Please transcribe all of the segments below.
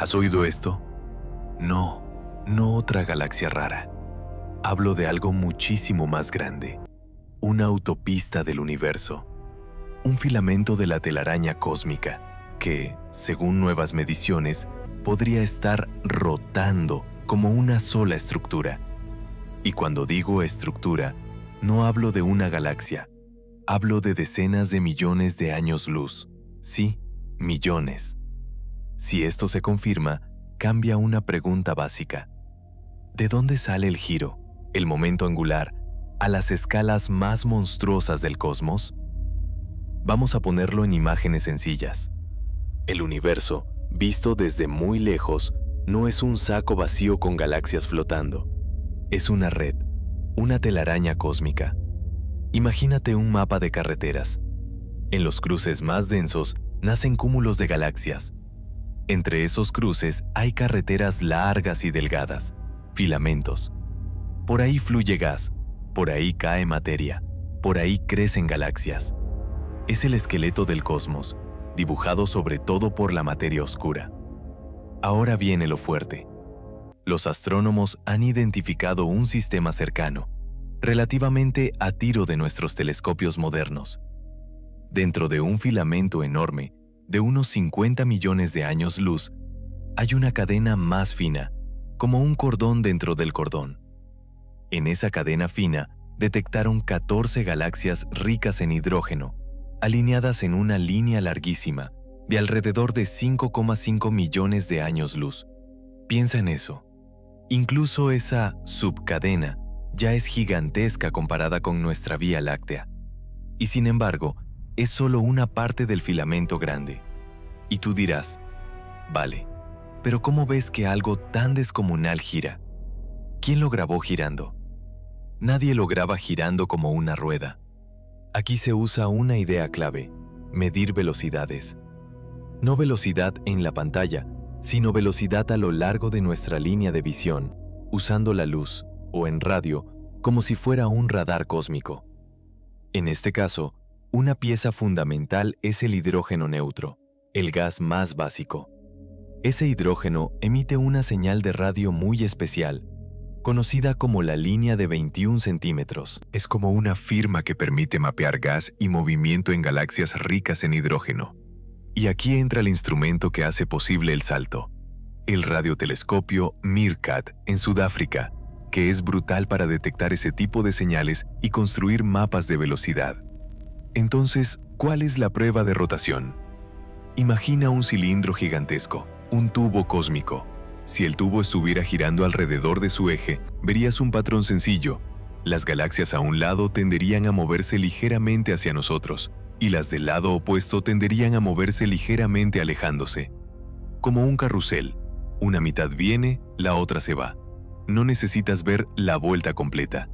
¿Has oído esto? No, no otra galaxia rara. Hablo de algo muchísimo más grande. Una autopista del universo. Un filamento de la telaraña cósmica que, según nuevas mediciones, podría estar rotando como una sola estructura. Y cuando digo estructura, no hablo de una galaxia. Hablo de decenas de millones de años luz. Sí, millones. Si esto se confirma, cambia una pregunta básica. ¿De dónde sale el giro, el momento angular, a las escalas más monstruosas del cosmos? Vamos a ponerlo en imágenes sencillas. El universo, visto desde muy lejos, no es un saco vacío con galaxias flotando. Es una red, una telaraña cósmica. Imagínate un mapa de carreteras. En los cruces más densos nacen cúmulos de galaxias. Entre esos cruces hay carreteras largas y delgadas, filamentos. Por ahí fluye gas, por ahí cae materia, por ahí crecen galaxias. Es el esqueleto del cosmos, dibujado sobre todo por la materia oscura. Ahora viene lo fuerte. Los astrónomos han identificado un sistema cercano, relativamente a tiro de nuestros telescopios modernos. Dentro de un filamento enorme, de unos 50 millones de años luz, hay una cadena más fina, como un cordón dentro del cordón. En esa cadena fina detectaron 14 galaxias ricas en hidrógeno, alineadas en una línea larguísima, de alrededor de 5,5 millones de años luz. Piensa en eso. Incluso esa subcadena ya es gigantesca comparada con nuestra Vía Láctea. Y sin embargo, es solo una parte del filamento grande. Y tú dirás, vale, pero ¿cómo ves que algo tan descomunal gira? ¿Quién lo grabó girando? Nadie lo graba girando como una rueda. Aquí se usa una idea clave: medir velocidades. No velocidad en la pantalla, sino velocidad a lo largo de nuestra línea de visión, usando la luz, o en radio, como si fuera un radar cósmico. En este caso, una pieza fundamental es el hidrógeno neutro, el gas más básico. Ese hidrógeno emite una señal de radio muy especial, conocida como la línea de 21 centímetros. Es como una firma que permite mapear gas y movimiento en galaxias ricas en hidrógeno. Y aquí entra el instrumento que hace posible el salto, el radiotelescopio MeerKAT en Sudáfrica, que es brutal para detectar ese tipo de señales y construir mapas de velocidad. Entonces, ¿cuál es la prueba de rotación? Imagina un cilindro gigantesco, un tubo cósmico. Si el tubo estuviera girando alrededor de su eje, verías un patrón sencillo. Las galaxias a un lado tenderían a moverse ligeramente hacia nosotros, y las del lado opuesto tenderían a moverse ligeramente alejándose. Como un carrusel, una mitad viene, la otra se va. No necesitas ver la vuelta completa.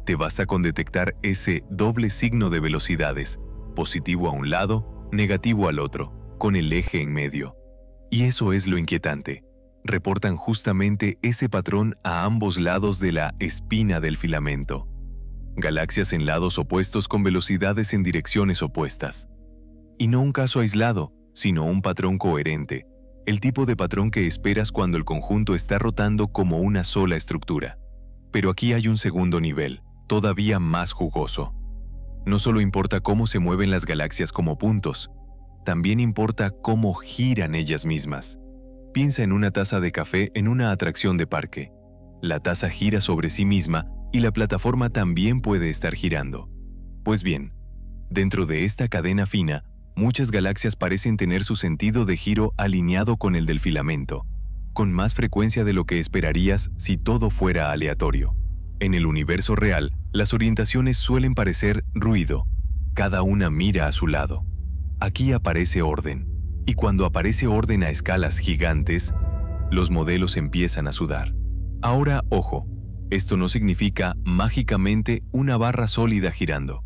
Te basta con detectar ese doble signo de velocidades, positivo a un lado, negativo al otro, con el eje en medio. Y eso es lo inquietante. Reportan justamente ese patrón a ambos lados de la espina del filamento. Galaxias en lados opuestos con velocidades en direcciones opuestas. Y no un caso aislado, sino un patrón coherente, el tipo de patrón que esperas cuando el conjunto está rotando como una sola estructura. Pero aquí hay un segundo nivel, todavía más jugoso. No solo importa cómo se mueven las galaxias como puntos, también importa cómo giran ellas mismas. Piensa en una taza de café en una atracción de parque. La taza gira sobre sí misma y la plataforma también puede estar girando. Pues bien, dentro de esta cadena fina, muchas galaxias parecen tener su sentido de giro alineado con el del filamento, con más frecuencia de lo que esperarías si todo fuera aleatorio. En el universo real, las orientaciones suelen parecer ruido. Cada una mira a su lado. Aquí aparece orden. Y cuando aparece orden a escalas gigantes, los modelos empiezan a sudar. Ahora, ojo, esto no significa mágicamente una barra sólida girando.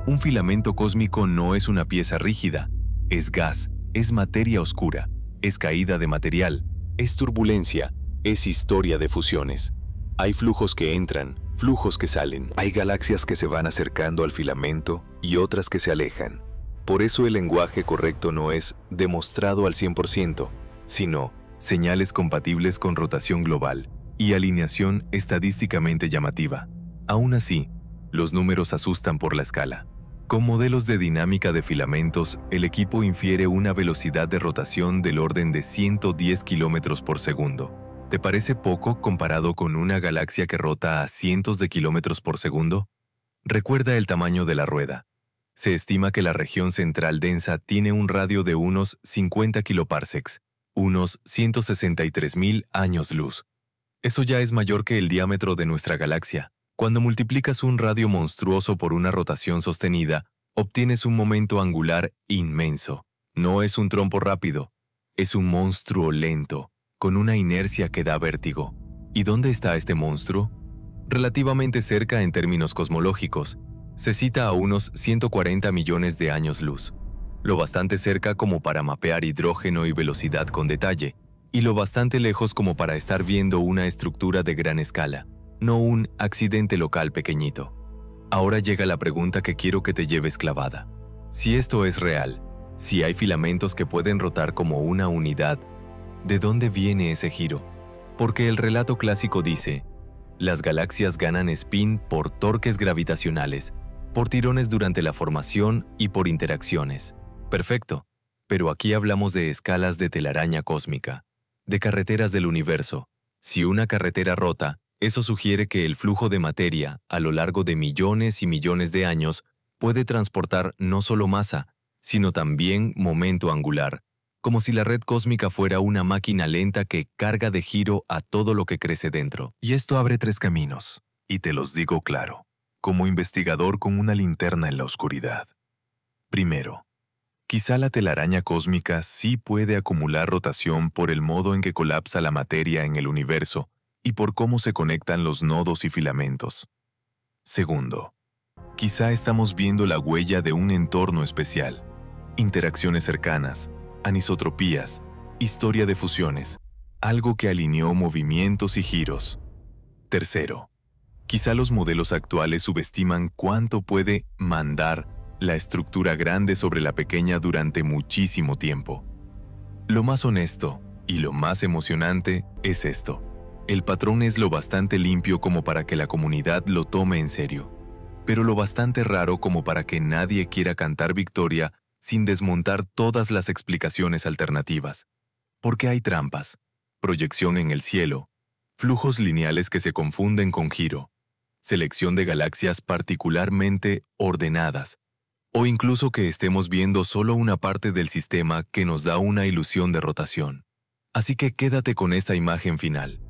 Un filamento cósmico no es una pieza rígida, es gas, es materia oscura, es caída de material, es turbulencia, es historia de fusiones. Hay flujos que entran, flujos que salen. Hay galaxias que se van acercando al filamento y otras que se alejan. Por eso el lenguaje correcto no es demostrado al 100%, sino señales compatibles con rotación global y alineación estadísticamente llamativa. Aún así, los números asustan por la escala. Con modelos de dinámica de filamentos, el equipo infiere una velocidad de rotación del orden de 110 km por segundo. ¿Te parece poco comparado con una galaxia que rota a cientos de kilómetros por segundo? Recuerda el tamaño de la rueda. Se estima que la región central densa tiene un radio de unos 50 kiloparsecs, unos 163.000 años luz. Eso ya es mayor que el diámetro de nuestra galaxia. Cuando multiplicas un radio monstruoso por una rotación sostenida, obtienes un momento angular inmenso. No es un trompo rápido, es un monstruo lento, con una inercia que da vértigo. ¿Y dónde está este monstruo? Relativamente cerca en términos cosmológicos. Se cita a unos 140 millones de años luz. Lo bastante cerca como para mapear hidrógeno y velocidad con detalle, y lo bastante lejos como para estar viendo una estructura de gran escala, no un accidente local pequeñito. Ahora llega la pregunta que quiero que te lleves clavada. Si esto es real, si hay filamentos que pueden rotar como una unidad, ¿de dónde viene ese giro? Porque el relato clásico dice, las galaxias ganan spin por torques gravitacionales, por tirones durante la formación y por interacciones. Perfecto, pero aquí hablamos de escalas de telaraña cósmica, de carreteras del universo. Si una carretera rota, eso sugiere que el flujo de materia, a lo largo de millones y millones de años, puede transportar no solo masa, sino también momento angular, como si la red cósmica fuera una máquina lenta que carga de giro a todo lo que crece dentro. Y esto abre 3 caminos, y te los digo claro, como investigador con una linterna en la oscuridad. Primero, quizá la telaraña cósmica sí puede acumular rotación por el modo en que colapsa la materia en el universo y por cómo se conectan los nodos y filamentos. Segundo, quizá estamos viendo la huella de un entorno especial, interacciones cercanas, anisotropías, historia de fusiones, algo que alineó movimientos y giros. Tercero, quizá los modelos actuales subestiman cuánto puede mandar la estructura grande sobre la pequeña durante muchísimo tiempo. Lo más honesto y lo más emocionante es esto. El patrón es lo bastante limpio como para que la comunidad lo tome en serio, pero lo bastante raro como para que nadie quiera cantar victoria sin desmontar todas las explicaciones alternativas. Porque hay trampas, proyección en el cielo, flujos lineales que se confunden con giro, selección de galaxias particularmente ordenadas, o incluso que estemos viendo solo una parte del sistema que nos da una ilusión de rotación. Así que quédate con esta imagen final.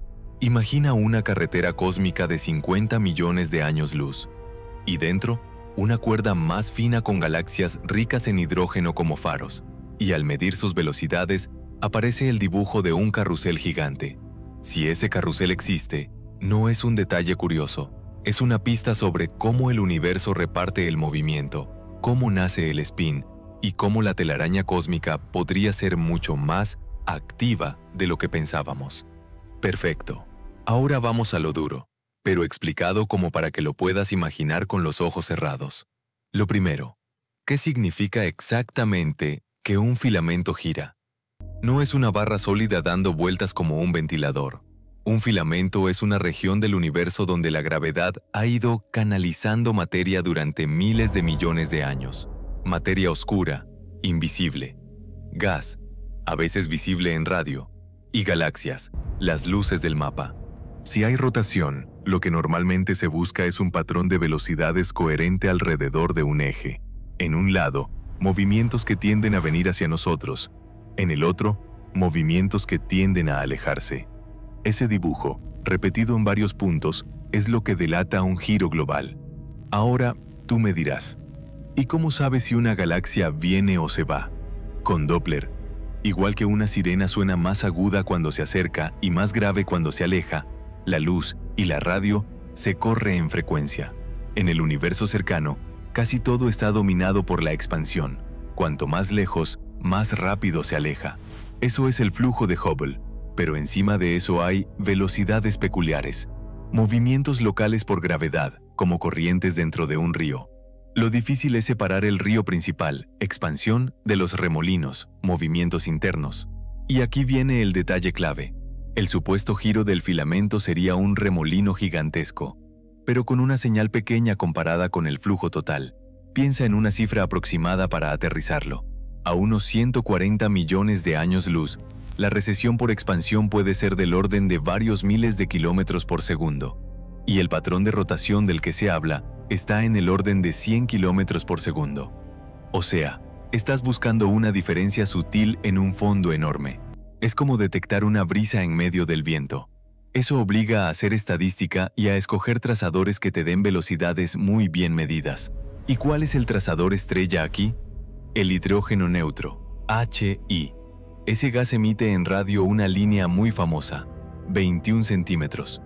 Imagina una carretera cósmica de 50 millones de años luz, y dentro, una cuerda más fina con galaxias ricas en hidrógeno como faros, y al medir sus velocidades, aparece el dibujo de un carrusel gigante. Si ese carrusel existe, no es un detalle curioso, es una pista sobre cómo el universo reparte el movimiento, cómo nace el spin, y cómo la telaraña cósmica podría ser mucho más activa de lo que pensábamos. Perfecto. Ahora vamos a lo duro, pero explicado como para que lo puedas imaginar con los ojos cerrados. Lo primero, ¿qué significa exactamente que un filamento gira? No es una barra sólida dando vueltas como un ventilador. Un filamento es una región del universo donde la gravedad ha ido canalizando materia durante miles de millones de años. Materia oscura, invisible, gas, a veces visible en radio, y galaxias, las luces del mapa. Si hay rotación, lo que normalmente se busca es un patrón de velocidades coherente alrededor de un eje. En un lado, movimientos que tienden a venir hacia nosotros. En el otro, movimientos que tienden a alejarse. Ese dibujo, repetido en varios puntos, es lo que delata un giro global. Ahora, tú me dirás, ¿y cómo sabes si una galaxia viene o se va? Con Doppler. Igual que una sirena suena más aguda cuando se acerca y más grave cuando se aleja, la luz y la radio se corre en frecuencia. En el universo cercano, casi todo está dominado por la expansión. Cuanto más lejos, más rápido se aleja. Eso es el flujo de Hubble, pero encima de eso hay velocidades peculiares, movimientos locales por gravedad, como corrientes dentro de un río. Lo difícil es separar el río principal, expansión, de los remolinos, movimientos internos. Y aquí viene el detalle clave. El supuesto giro del filamento sería un remolino gigantesco, pero con una señal pequeña comparada con el flujo total. Piensa en una cifra aproximada para aterrizarlo. A unos 140 millones de años luz, la recesión por expansión puede ser del orden de varios miles de kilómetros por segundo, y el patrón de rotación del que se habla está en el orden de 100 kilómetros por segundo. O sea, estás buscando una diferencia sutil en un fondo enorme. Es como detectar una brisa en medio del viento. Eso obliga a hacer estadística y a escoger trazadores que te den velocidades muy bien medidas. ¿Y cuál es el trazador estrella aquí? El hidrógeno neutro, HI. Ese gas emite en radio una línea muy famosa, 21 centímetros.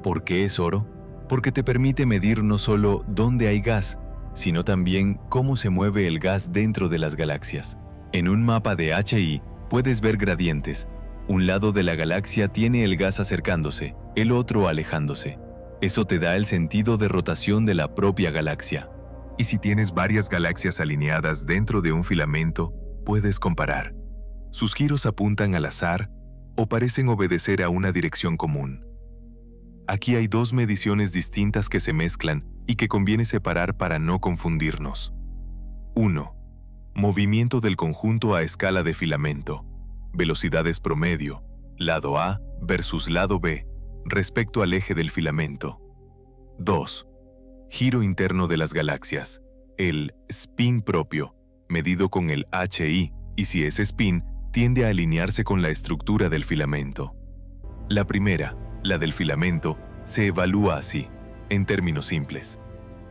¿Por qué es oro? Porque te permite medir no solo dónde hay gas, sino también cómo se mueve el gas dentro de las galaxias. En un mapa de HI puedes ver gradientes. Un lado de la galaxia tiene el gas acercándose, el otro alejándose. Eso te da el sentido de rotación de la propia galaxia. Y si tienes varias galaxias alineadas dentro de un filamento, puedes comparar. Sus giros apuntan al azar o parecen obedecer a una dirección común. Aquí hay dos mediciones distintas que se mezclan y que conviene separar para no confundirnos. 1. Movimiento del conjunto a escala de filamento. Velocidades promedio, lado A versus lado B, respecto al eje del filamento. 2. Giro interno de las galaxias, el spin propio, medido con el HI, y si ese spin tiende a alinearse con la estructura del filamento. La primera, la del filamento, se evalúa así, en términos simples.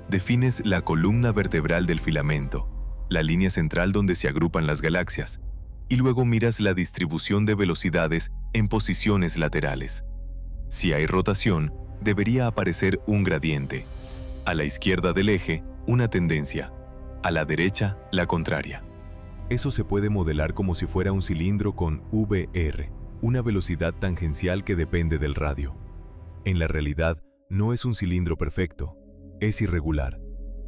Defines la columna vertebral del filamento, la línea central donde se agrupan las galaxias, y luego miras la distribución de velocidades en posiciones laterales. Si hay rotación, debería aparecer un gradiente. A la izquierda del eje, una tendencia. A la derecha, la contraria. Eso se puede modelar como si fuera un cilindro con VR, una velocidad tangencial que depende del radio. En la realidad, no es un cilindro perfecto, es irregular.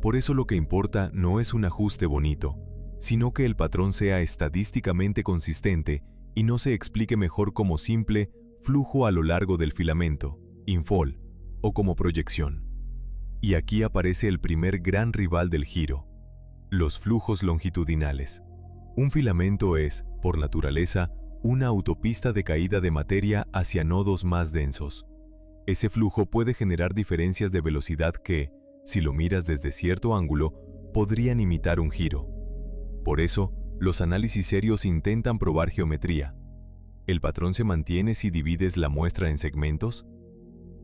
Por eso lo que importa no es un ajuste bonito, sino que el patrón sea estadísticamente consistente y no se explique mejor como simple flujo a lo largo del filamento, infall, o como proyección. Y aquí aparece el primer gran rival del giro, los flujos longitudinales. Un filamento es, por naturaleza, una autopista de caída de materia hacia nodos más densos. Ese flujo puede generar diferencias de velocidad que, si lo miras desde cierto ángulo, podrían imitar un giro. Por eso, los análisis serios intentan probar geometría. ¿El patrón se mantiene si divides la muestra en segmentos?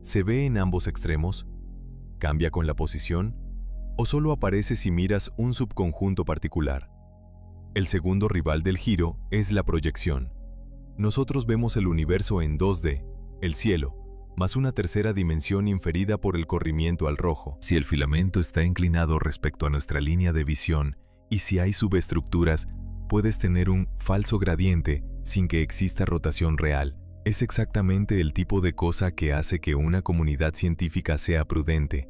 ¿Se ve en ambos extremos? ¿Cambia con la posición? ¿O solo aparece si miras un subconjunto particular? El segundo rival del giro es la proyección. Nosotros vemos el universo en 2D, el cielo, más una tercera dimensión inferida por el corrimiento al rojo. Si el filamento está inclinado respecto a nuestra línea de visión y si hay subestructuras, puedes tener un falso gradiente sin que exista rotación real. Es exactamente el tipo de cosa que hace que una comunidad científica sea prudente.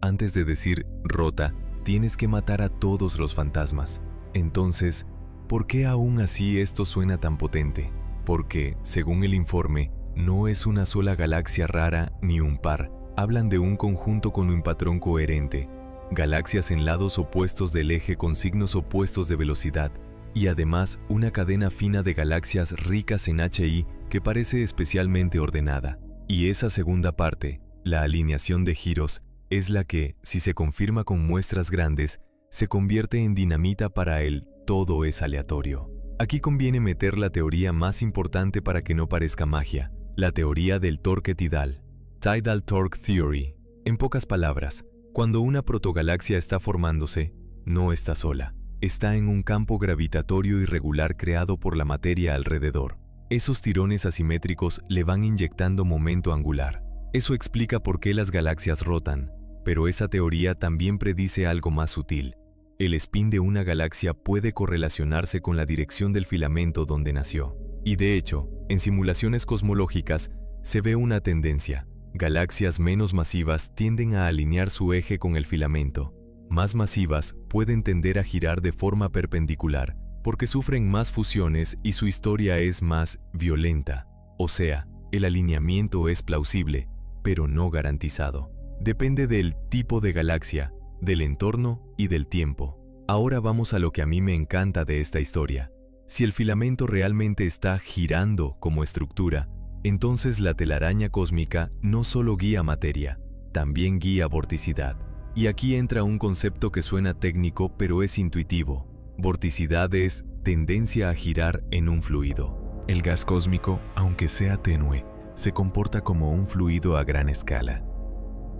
Antes de decir rota, tienes que matar a todos los fantasmas. Entonces, ¿por qué aún así esto suena tan potente? Porque, según el informe, no es una sola galaxia rara ni un par. Hablan de un conjunto con un patrón coherente, galaxias en lados opuestos del eje con signos opuestos de velocidad, y además una cadena fina de galaxias ricas en HI que parece especialmente ordenada. Y esa segunda parte, la alineación de giros, es la que, si se confirma con muestras grandes, se convierte en dinamita para el todo es aleatorio. Aquí conviene meter la teoría más importante para que no parezca magia, la teoría del torque tidal, Tidal Torque Theory. En pocas palabras, cuando una protogalaxia está formándose, no está sola, está en un campo gravitatorio irregular creado por la materia alrededor. Esos tirones asimétricos le van inyectando momento angular. Eso explica por qué las galaxias rotan, pero esa teoría también predice algo más sutil. El spin de una galaxia puede correlacionarse con la dirección del filamento donde nació. Y de hecho, en simulaciones cosmológicas se ve una tendencia. Galaxias menos masivas tienden a alinear su eje con el filamento. Más masivas pueden tender a girar de forma perpendicular, porque sufren más fusiones y su historia es más violenta. O sea, el alineamiento es plausible, pero no garantizado. Depende del tipo de galaxia, del entorno y del tiempo. Ahora vamos a lo que a mí me encanta de esta historia. Si el filamento realmente está girando como estructura, entonces la telaraña cósmica no solo guía materia, también guía vorticidad. Y aquí entra un concepto que suena técnico pero es intuitivo. Vorticidad es tendencia a girar en un fluido. El gas cósmico, aunque sea tenue, se comporta como un fluido a gran escala.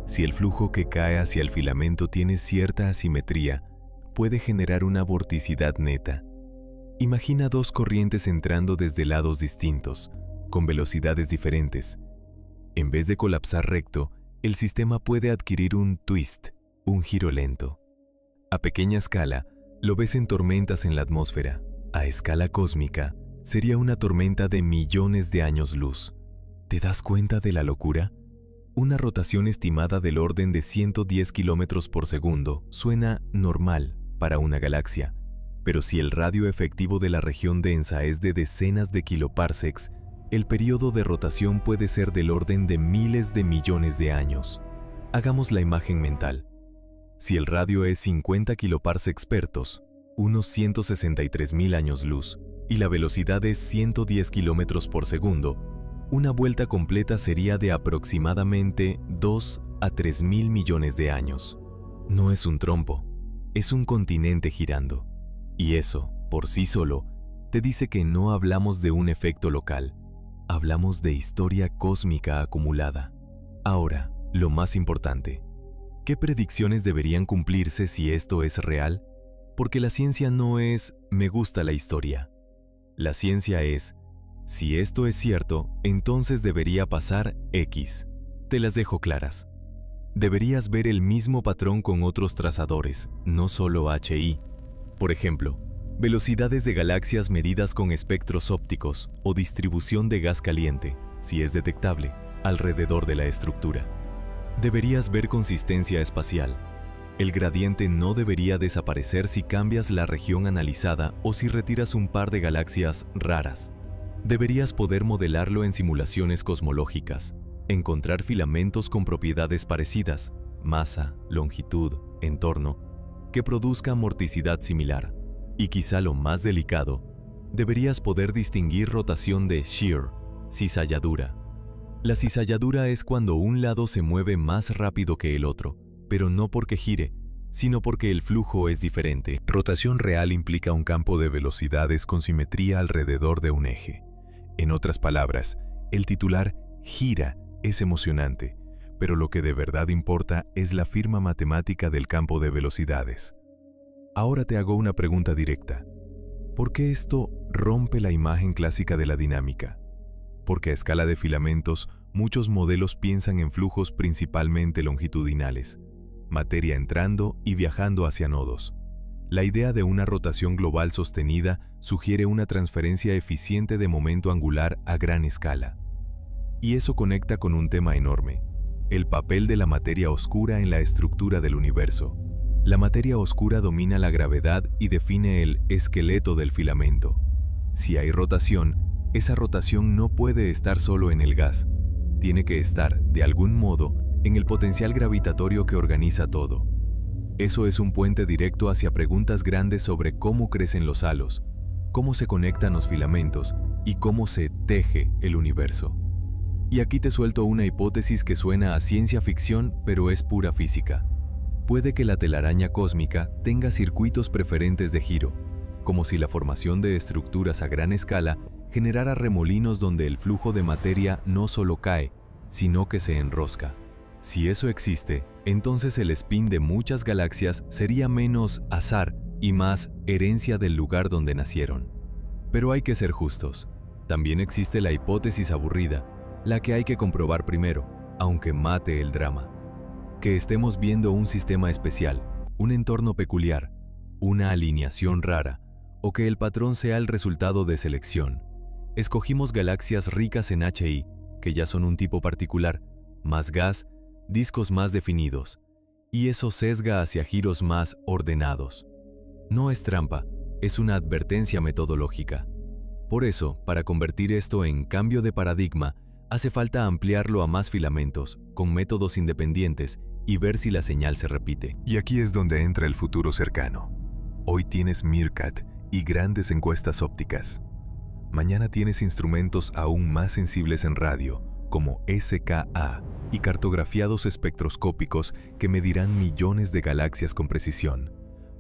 Si el flujo que cae hacia el filamento tiene cierta asimetría, puede generar una vorticidad neta. Imagina dos corrientes entrando desde lados distintos, con velocidades diferentes. En vez de colapsar recto, el sistema puede adquirir un twist, un giro lento. A pequeña escala, lo ves en tormentas en la atmósfera. A escala cósmica, sería una tormenta de millones de años luz. ¿Te das cuenta de la locura? Una rotación estimada del orden de 110 km por segundo suena normal para una galaxia, pero si el radio efectivo de la región densa es de decenas de kiloparsecs, el periodo de rotación puede ser del orden de miles de millones de años. Hagamos la imagen mental. Si el radio es 50 kiloparsecs pertos, unos 163.000 años luz, y la velocidad es 110 km por segundo, una vuelta completa sería de aproximadamente 2 a 3.000 millones de años. No es un trompo, es un continente girando. Y eso, por sí solo, te dice que no hablamos de un efecto local, hablamos de historia cósmica acumulada. Ahora, lo más importante, ¿qué predicciones deberían cumplirse si esto es real? Porque la ciencia no es «me gusta la historia». La ciencia es «si esto es cierto, entonces debería pasar X». Te las dejo claras. Deberías ver el mismo patrón con otros trazadores, no solo HI. Por ejemplo, velocidades de galaxias medidas con espectros ópticos o distribución de gas caliente, si es detectable, alrededor de la estructura. Deberías ver consistencia espacial. El gradiente no debería desaparecer si cambias la región analizada o si retiras un par de galaxias raras. Deberías poder modelarlo en simulaciones cosmológicas, encontrar filamentos con propiedades parecidas, masa, longitud, entorno, que produzca morticidad similar. Y quizá lo más delicado, deberías poder distinguir rotación de shear, cizalladura. La cizalladura es cuando un lado se mueve más rápido que el otro, pero no porque gire, sino porque el flujo es diferente. Rotación real implica un campo de velocidades con simetría alrededor de un eje. En otras palabras, el titular gira es emocionante, pero lo que de verdad importa es la firma matemática del campo de velocidades. Ahora te hago una pregunta directa. ¿Por qué esto rompe la imagen clásica de la dinámica? Porque a escala de filamentos, muchos modelos piensan en flujos principalmente longitudinales, materia entrando y viajando hacia nodos. La idea de una rotación global sostenida sugiere una transferencia eficiente de momento angular a gran escala. Y eso conecta con un tema enorme, el papel de la materia oscura en la estructura del universo. La materia oscura domina la gravedad y define el esqueleto del filamento. Si hay rotación, esa rotación no puede estar solo en el gas. Tiene que estar, de algún modo, en el potencial gravitatorio que organiza todo. Eso es un puente directo hacia preguntas grandes sobre cómo crecen los halos, cómo se conectan los filamentos y cómo se teje el universo. Y aquí te suelto una hipótesis que suena a ciencia ficción, pero es pura física. Puede que la telaraña cósmica tenga circuitos preferentes de giro, como si la formación de estructuras a gran escala generara remolinos donde el flujo de materia no solo cae, sino que se enrosca. Si eso existe, entonces el spin de muchas galaxias sería menos azar y más herencia del lugar donde nacieron. Pero hay que ser justos. También existe la hipótesis aburrida, la que hay que comprobar primero, aunque mate el drama. Que estemos viendo un sistema especial, un entorno peculiar, una alineación rara, o que el patrón sea el resultado de selección. Escogimos galaxias ricas en HI, que ya son un tipo particular, más gas, discos más definidos, y eso sesga hacia giros más ordenados. No es trampa, es una advertencia metodológica. Por eso, para convertir esto en cambio de paradigma, hace falta ampliarlo a más filamentos, con métodos independientes, y ver si la señal se repite. Y aquí es donde entra el futuro cercano. Hoy tienes Meerkat y grandes encuestas ópticas. Mañana tienes instrumentos aún más sensibles en radio, como SKA, y cartografiados espectroscópicos que medirán millones de galaxias con precisión,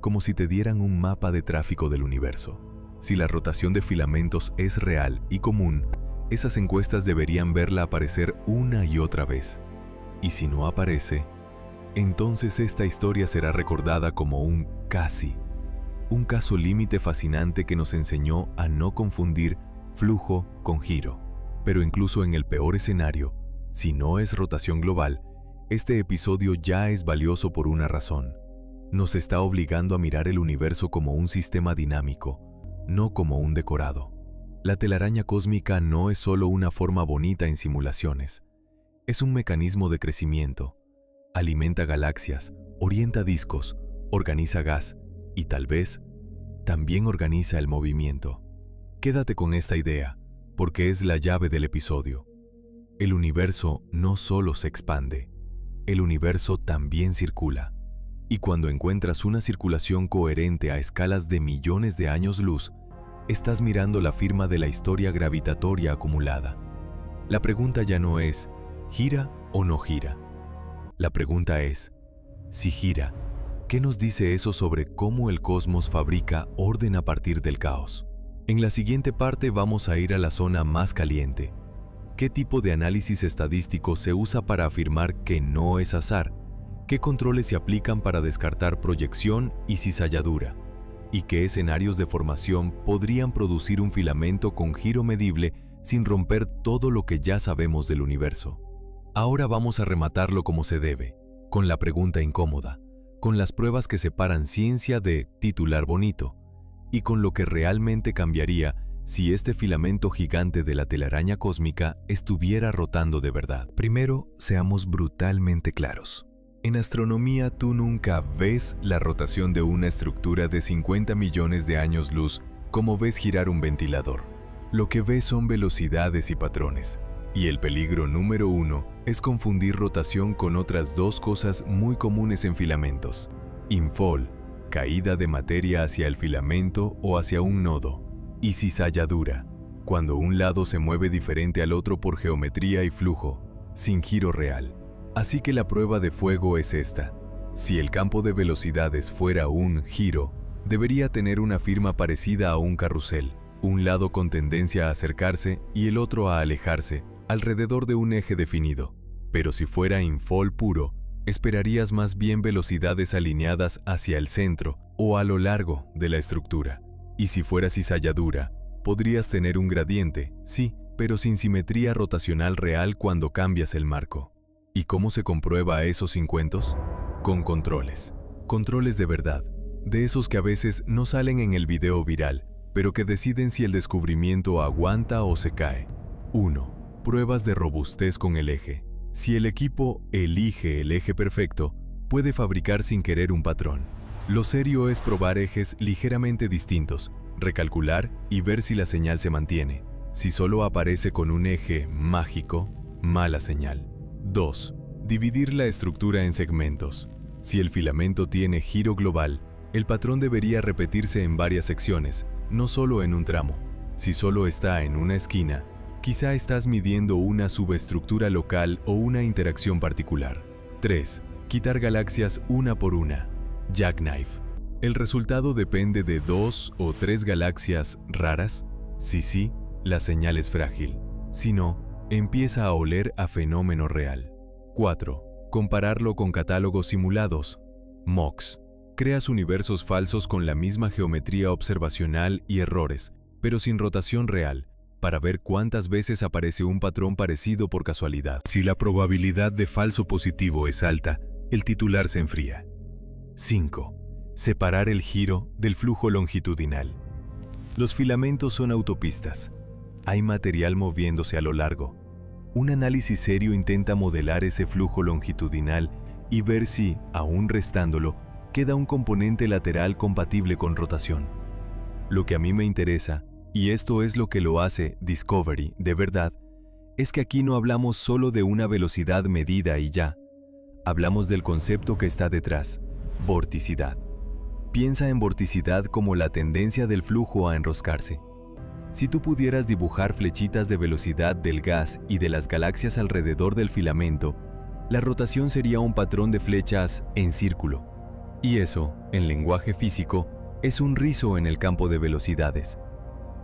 como si te dieran un mapa de tráfico del universo. Si la rotación de filamentos es real y común, esas encuestas deberían verla aparecer una y otra vez. Y si no aparece, entonces esta historia será recordada como un casi, un caso límite fascinante que nos enseñó a no confundir flujo con giro. Pero incluso en el peor escenario, si no es rotación global, este episodio ya es valioso por una razón. Nos está obligando a mirar el universo como un sistema dinámico, no como un decorado. La telaraña cósmica no es solo una forma bonita en simulaciones. Es un mecanismo de crecimiento. Alimenta galaxias, orienta discos, organiza gas y tal vez también organiza el movimiento. Quédate con esta idea, porque es la llave del episodio. El universo no solo se expande, el universo también circula. Y cuando encuentras una circulación coherente a escalas de millones de años luz, estás mirando la firma de la historia gravitatoria acumulada. La pregunta ya no es, ¿gira o no gira? La pregunta es, si gira, ¿qué nos dice eso sobre cómo el cosmos fabrica orden a partir del caos? En la siguiente parte vamos a ir a la zona más caliente. ¿Qué tipo de análisis estadístico se usa para afirmar que no es azar? ¿Qué controles se aplican para descartar proyección y cizalladura? ¿Y qué escenarios de formación podrían producir un filamento con giro medible sin romper todo lo que ya sabemos del universo? Ahora vamos a rematarlo como se debe, con la pregunta incómoda, con las pruebas que separan ciencia de titular bonito, y con lo que realmente cambiaría si este filamento gigante de la telaraña cósmica estuviera rotando de verdad. Primero, seamos brutalmente claros. En astronomía tú nunca ves la rotación de una estructura de 50 millones de años luz como ves girar un ventilador. Lo que ves son velocidades y patrones. Y el peligro número 1 es confundir rotación con otras dos cosas muy comunes en filamentos. Infall, caída de materia hacia el filamento o hacia un nodo. Y cizalladura, cuando un lado se mueve diferente al otro por geometría y flujo, sin giro real. Así que la prueba de fuego es esta. Si el campo de velocidades fuera un giro, debería tener una firma parecida a un carrusel, un lado con tendencia a acercarse y el otro a alejarse, alrededor de un eje definido. Pero si fuera infall puro, esperarías más bien velocidades alineadas hacia el centro o a lo largo de la estructura. Y si fuera cizalladura, podrías tener un gradiente, sí, pero sin simetría rotacional real cuando cambias el marco. ¿Y cómo se comprueba esos cincuentos? Con controles. Controles de verdad, de esos que a veces no salen en el video viral, pero que deciden si el descubrimiento aguanta o se cae. 1. Pruebas de robustez con el eje. Si el equipo elige el eje perfecto, puede fabricar sin querer un patrón. Lo serio es probar ejes ligeramente distintos, recalcular y ver si la señal se mantiene. Si solo aparece con un eje mágico, mala señal. 2. Dividir la estructura en segmentos. Si el filamento tiene giro global, el patrón debería repetirse en varias secciones, no solo en un tramo. Si solo está en una esquina, quizá estás midiendo una subestructura local o una interacción particular. 3. Quitar galaxias una por una. Jackknife. ¿El resultado depende de 2 o 3 galaxias raras? Si sí, la señal es frágil. Si no, empieza a oler a fenómeno real. 4. Compararlo con catálogos simulados. MOCs. Creas universos falsos con la misma geometría observacional y errores, pero sin rotación real, para ver cuántas veces aparece un patrón parecido por casualidad. Si la probabilidad de falso positivo es alta, el titular se enfría. 5. Separar el giro del flujo longitudinal. Los filamentos son autopistas. Hay material moviéndose a lo largo. Un análisis serio intenta modelar ese flujo longitudinal y ver si, aún restándolo, queda un componente lateral compatible con rotación. Lo que a mí me interesa, y esto es lo que lo hace Discovery de verdad, es que aquí no hablamos solo de una velocidad medida y ya. Hablamos del concepto que está detrás, vorticidad. Piensa en vorticidad como la tendencia del flujo a enroscarse. Si tú pudieras dibujar flechitas de velocidad del gas y de las galaxias alrededor del filamento, la rotación sería un patrón de flechas en círculo. Y eso, en lenguaje físico, es un rizo en el campo de velocidades.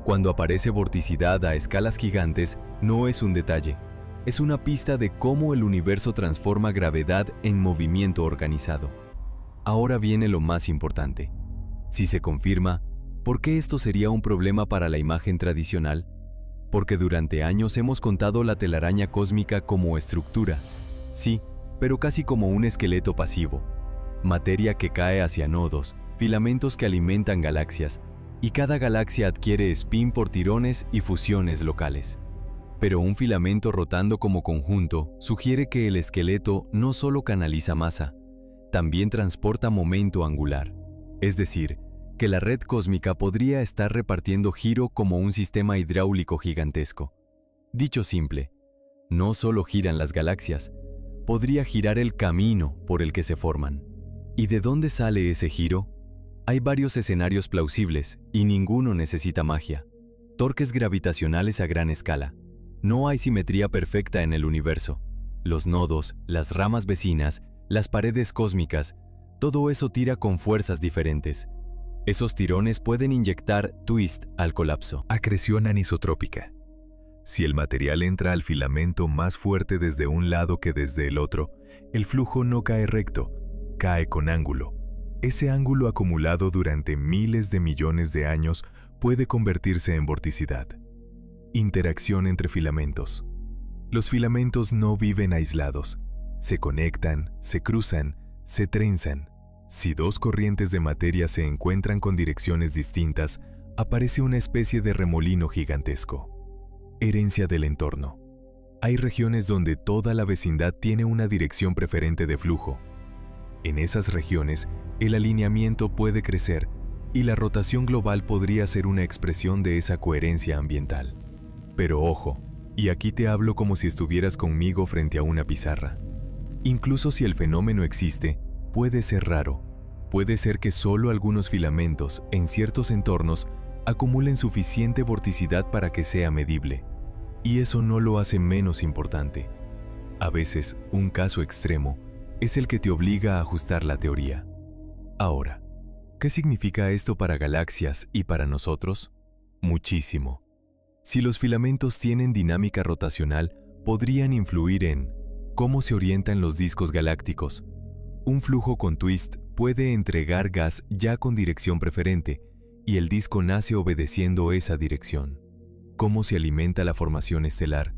Cuando aparece vorticidad a escalas gigantes, no es un detalle. Es una pista de cómo el universo transforma gravedad en movimiento organizado. Ahora viene lo más importante. Si se confirma, ¿por qué esto sería un problema para la imagen tradicional? Porque durante años hemos contado la telaraña cósmica como estructura. Sí, pero casi como un esqueleto pasivo. Materia que cae hacia nodos, filamentos que alimentan galaxias, y cada galaxia adquiere spin por tirones y fusiones locales. Pero un filamento rotando como conjunto sugiere que el esqueleto no solo canaliza masa, también transporta momento angular. Es decir, que la red cósmica podría estar repartiendo giro como un sistema hidráulico gigantesco. Dicho simple, no solo giran las galaxias, podría girar el camino por el que se forman. ¿Y de dónde sale ese giro? Hay varios escenarios plausibles y ninguno necesita magia. Torques gravitacionales a gran escala. No hay simetría perfecta en el universo. Los nodos, las ramas vecinas, las paredes cósmicas, todo eso tira con fuerzas diferentes. Esos tirones pueden inyectar twist al colapso. Acreción anisotrópica. Si el material entra al filamento más fuerte desde un lado que desde el otro, el flujo no cae recto, cae con ángulo. Ese ángulo acumulado durante miles de millones de años puede convertirse en vorticidad. Interacción entre filamentos. Los filamentos no viven aislados. Se conectan, se cruzan, se trenzan. Si dos corrientes de materia se encuentran con direcciones distintas, aparece una especie de remolino gigantesco. Herencia del entorno. Hay regiones donde toda la vecindad tiene una dirección preferente de flujo. En esas regiones, el alineamiento puede crecer y la rotación global podría ser una expresión de esa coherencia ambiental. Pero ojo, y aquí te hablo como si estuvieras conmigo frente a una pizarra. Incluso si el fenómeno existe, puede ser raro. Puede ser que solo algunos filamentos, en ciertos entornos, acumulen suficiente vorticidad para que sea medible. Y eso no lo hace menos importante. A veces, un caso extremo es el que te obliga a ajustar la teoría. Ahora, ¿qué significa esto para galaxias y para nosotros? Muchísimo. Si los filamentos tienen dinámica rotacional, podrían influir en cómo se orientan los discos galácticos. Un flujo con twist puede entregar gas ya con dirección preferente, y el disco nace obedeciendo esa dirección. ¿Cómo se alimenta la formación estelar?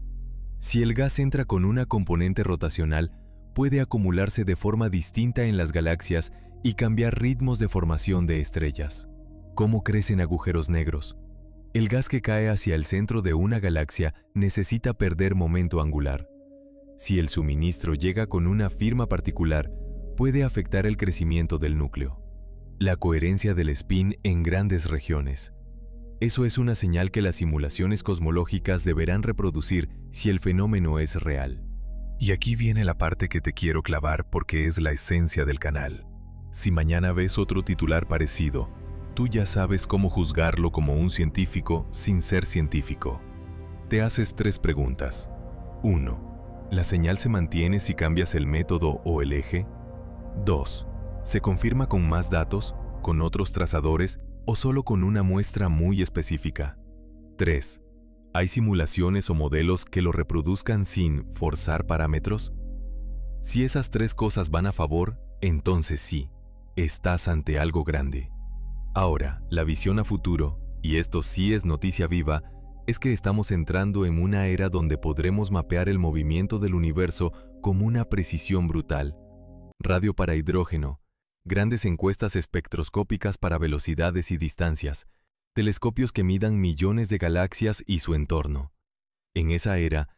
Si el gas entra con una componente rotacional, puede acumularse de forma distinta en las galaxias y cambiar ritmos de formación de estrellas. ¿Cómo crecen agujeros negros? El gas que cae hacia el centro de una galaxia necesita perder momento angular. Si el suministro llega con una firma particular, puede afectar el crecimiento del núcleo. La coherencia del spin en grandes regiones. Eso es una señal que las simulaciones cosmológicas deberán reproducir si el fenómeno es real. Y aquí viene la parte que te quiero clavar porque es la esencia del canal. Si mañana ves otro titular parecido, tú ya sabes cómo juzgarlo como un científico sin ser científico. Te haces 3 preguntas. 1. ¿La señal se mantiene si cambias el método o el eje? 2. ¿Se confirma con más datos, con otros trazadores o solo con una muestra muy específica? 3. ¿Hay simulaciones o modelos que lo reproduzcan sin forzar parámetros? Si esas 3 cosas van a favor, entonces sí, estás ante algo grande. Ahora, la visión a futuro, y esto sí es noticia viva, es que estamos entrando en una era donde podremos mapear el movimiento del universo con una precisión brutal. Radio para hidrógeno, grandes encuestas espectroscópicas para velocidades y distancias, telescopios que midan millones de galaxias y su entorno. En esa era,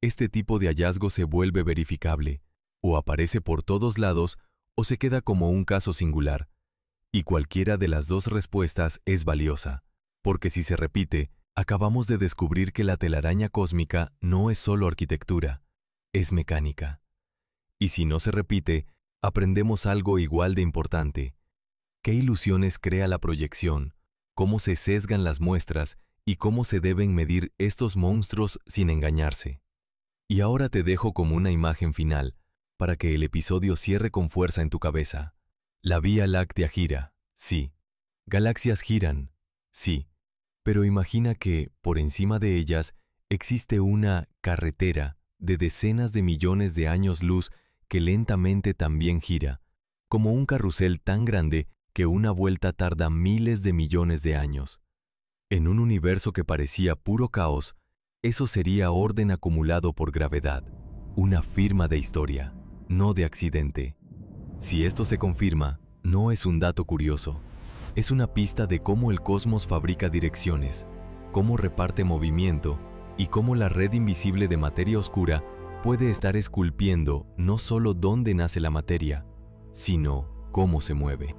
este tipo de hallazgo se vuelve verificable, o aparece por todos lados o se queda como un caso singular, y cualquiera de las 2 respuestas es valiosa. Porque si se repite, acabamos de descubrir que la telaraña cósmica no es solo arquitectura, es mecánica. Y si no se repite, aprendemos algo igual de importante. ¿Qué ilusiones crea la proyección? ¿Cómo se sesgan las muestras? ¿Y cómo se deben medir estos monstruos sin engañarse? Y ahora te dejo como una imagen final, para que el episodio cierre con fuerza en tu cabeza. La Vía Láctea gira, sí. Galaxias giran, sí. Pero imagina que, por encima de ellas, existe una carretera de decenas de millones de años luz que lentamente también gira, como un carrusel tan grande que una vuelta tarda miles de millones de años. En un universo que parecía puro caos, eso sería orden acumulado por gravedad, una firma de historia, no de accidente. Si esto se confirma, no es un dato curioso, es una pista de cómo el cosmos fabrica direcciones, cómo reparte movimiento y cómo la red invisible de materia oscura puede estar esculpiendo no solo dónde nace la materia, sino cómo se mueve.